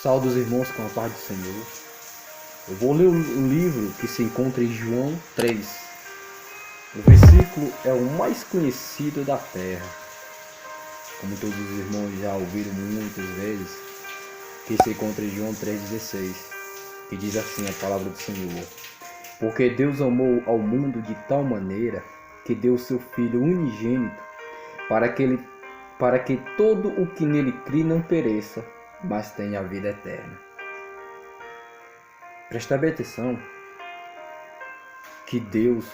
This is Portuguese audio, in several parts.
Saúde os irmãos com a paz do Senhor. Eu vou ler o livro que se encontra em João 3. O versículo é o mais conhecido da terra. Como todos os irmãos já ouviram muitas vezes, que se encontra em João 3,16, que diz assim a palavra do Senhor: Porque Deus amou ao mundo de tal maneira que deu seu Filho unigênito, para que todo o que nele crê não pereça, mas tenha a vida eterna. Presta bem atenção que Deus,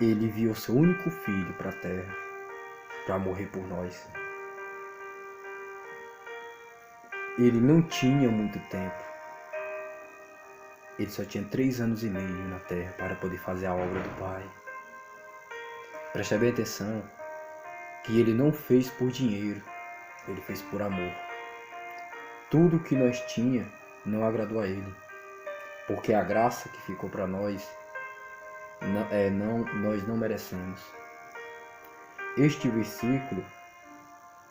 Ele enviou seu único Filho para a terra, para morrer por nós. Ele não tinha muito tempo. Ele só tinha 3 anos e meio na terra para poder fazer a obra do Pai. Presta bem atenção que Ele não fez por dinheiro, Ele fez por amor. Tudo que nós tinha não agradou a Ele, porque a graça que ficou para nós, nós não merecemos. Este versículo,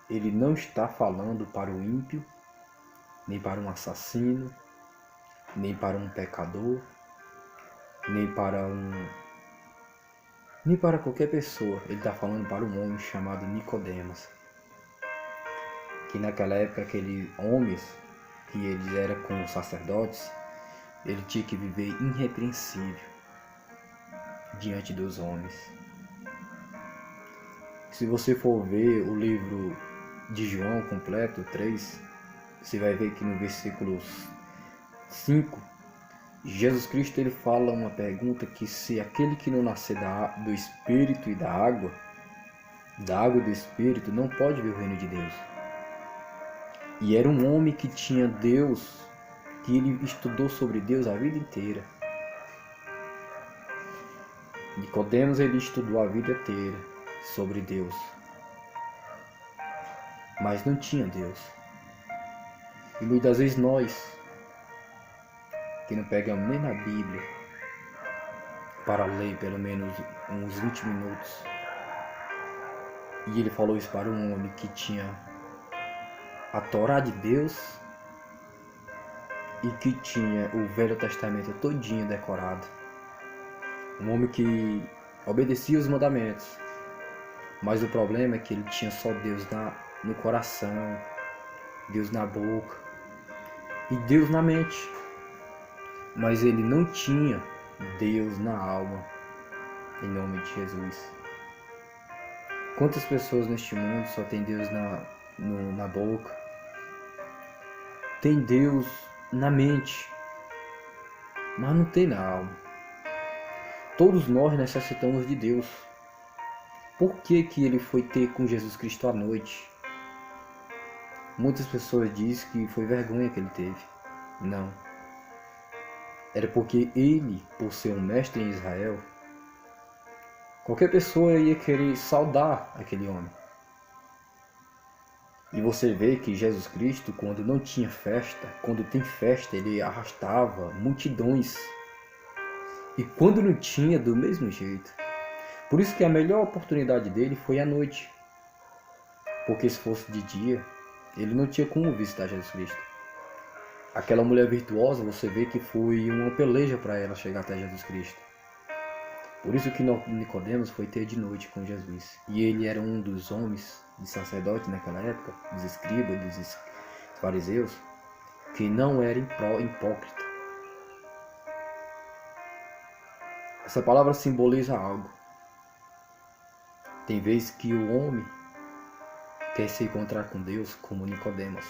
ele não está falando para o ímpio, nem para um assassino, nem para um pecador, nem para qualquer pessoa. Ele está falando para um homem chamado Nicodemos, que naquela época aqueles homens, que eles eram como sacerdotes, ele tinha que viver irrepreensível diante dos homens. Se você for ver o livro de João completo, 3, você vai ver que no versículo 5, Jesus Cristo ele fala uma pergunta que se aquele que não nascer do Espírito e da água e do Espírito, não pode ver o reino de Deus. E era um homem que tinha Deus, que ele estudou sobre Deus a vida inteira. Nicodemos ele estudou a vida inteira sobre Deus, mas não tinha Deus. E muitas vezes nós, que não pegamos nem na Bíblia para ler pelo menos uns 20 minutos, e ele falou isso para um homem que tinha a Torá de Deus e que tinha o Velho Testamento todinho decorado. Um homem que obedecia os mandamentos, mas o problema é que ele tinha só Deus no coração, Deus na boca e Deus na mente, mas ele não tinha Deus na alma, em nome de Jesus. Quantas pessoas neste mundo só tem Deus na boca, tem Deus na mente, mas não tem na alma? Todos nós necessitamos de Deus. Por que ele foi ter com Jesus Cristo à noite? Muitas pessoas dizem que foi vergonha que ele teve. Não. Era porque ele, por ser um mestre em Israel, qualquer pessoa ia querer saudar aquele homem. E você vê que Jesus Cristo, quando não tinha festa, quando tem festa, ele arrastava multidões. E quando não tinha, do mesmo jeito. Por isso que a melhor oportunidade dele foi à noite. Porque se fosse de dia, ele não tinha como visitar Jesus Cristo. Aquela mulher virtuosa, você vê que foi uma peleja para ela chegar até Jesus Cristo. Por isso que Nicodemos foi ter de noite com Jesus. E ele era um dos homens de sacerdotes naquela época, dos escribas, dos fariseus, que não era hipócrita. Essa palavra simboliza algo. Tem vezes que o homem quer se encontrar com Deus como Nicodemos,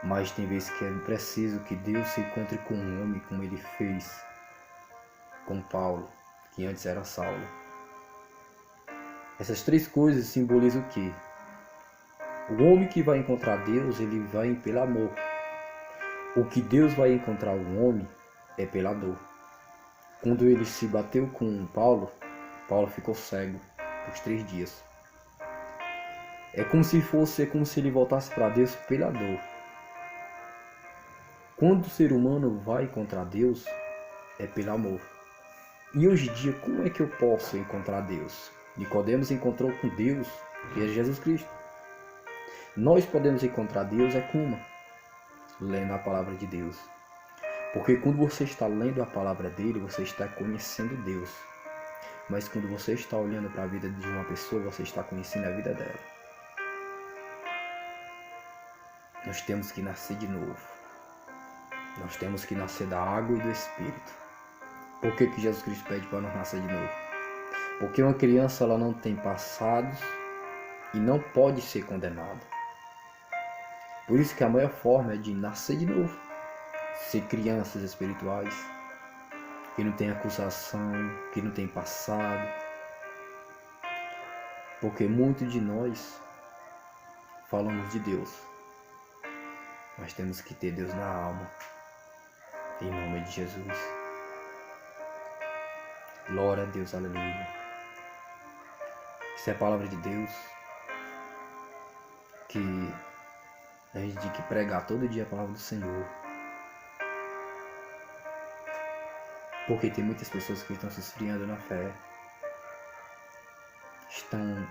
mas tem vezes que é preciso que Deus se encontre com um homem como ele fez com Paulo, que antes era Saulo. Essas 3 coisas simbolizam o quê? O homem que vai encontrar Deus, ele vai pelo amor. O que Deus vai encontrar o homem é pela dor. Quando ele se bateu com Paulo, Paulo ficou cego por 3 dias. É como se ele voltasse para Deus pela dor. Quando o ser humano vai encontrar Deus, é pelo amor. E hoje em dia, como é que eu posso encontrar Deus? Nicodemos encontrou com Deus, que é Jesus Cristo. Nós podemos encontrar Deus como? Lendo a palavra de Deus. Porque quando você está lendo a palavra dele, você está conhecendo Deus. Mas quando você está olhando para a vida de uma pessoa, você está conhecendo a vida dela. Nós temos que nascer de novo. Nós temos que nascer da água e do Espírito. Por que Jesus Cristo pede para nós nascer de novo? Porque uma criança ela não tem passados e não pode ser condenada. Por isso que a maior forma é de nascer de novo. Ser crianças espirituais, que não tem acusação, que não tem passado. Porque muitos de nós falamos de Deus, mas temos que ter Deus na alma. Em nome de Jesus. Glória a Deus, aleluia. Isso é a palavra de Deus, que a gente tem que pregar todo dia a palavra do Senhor. Porque tem muitas pessoas que estão se esfriando na fé, estão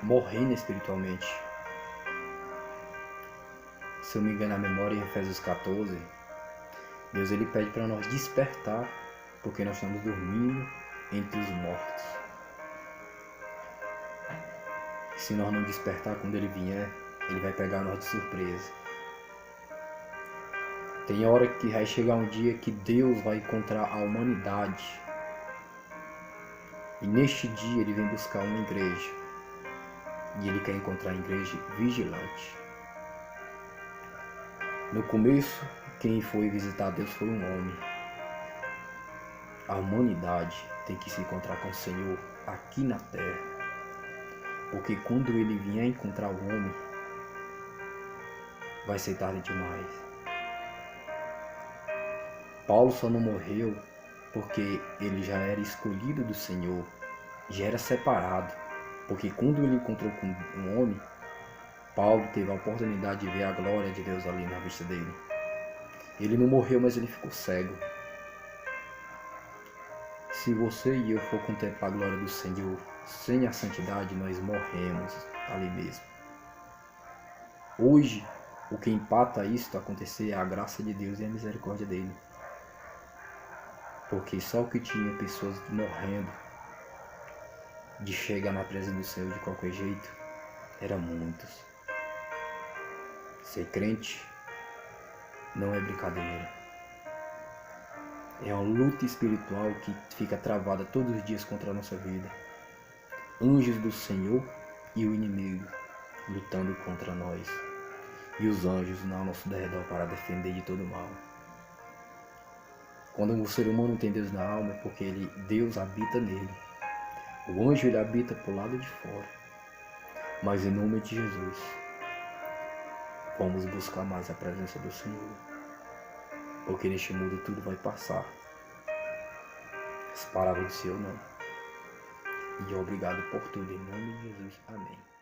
morrendo espiritualmente. Se eu me engano, a memória em Efésios 14, Deus ele pede para nós despertar, porque nós estamos dormindo entre os mortos. Se nós não despertar, quando ele vier, ele vai pegar nós de surpresa. Tem hora que vai chegar um dia que Deus vai encontrar a humanidade. E neste dia ele vem buscar uma igreja. E ele quer encontrar a igreja vigilante. No começo, quem foi visitar Deus foi um homem. A humanidade tem que se encontrar com o Senhor aqui na terra. Porque quando ele vier encontrar o homem, vai ser tarde demais. Paulo só não morreu porque ele já era escolhido do Senhor, já era separado. Porque quando ele encontrou com um homem, Paulo teve a oportunidade de ver a glória de Deus ali na vista dele. Ele não morreu, mas ele ficou cego. Se você e eu for contemplar a glória do Senhor sem a santidade, nós morremos ali mesmo. Hoje, o que empata isto acontecer é a graça de Deus e a misericórdia dele. Porque só o que tinha pessoas morrendo de chegar na presença do Senhor de qualquer jeito, eram muitos. Ser crente não é brincadeira. É uma luta espiritual que fica travada todos os dias contra a nossa vida. Anjos do Senhor e o inimigo lutando contra nós. E os anjos ao nosso derredor para defender de todo mal. Quando o ser humano tem Deus na alma é porque Deus habita nele. O anjo ele habita por lado de fora. Mas em nome de Jesus, vamos buscar mais a presença do Senhor. Porque neste mundo tudo vai passar. As palavras do Senhor não. E obrigado por tudo, em nome de Jesus. Amém.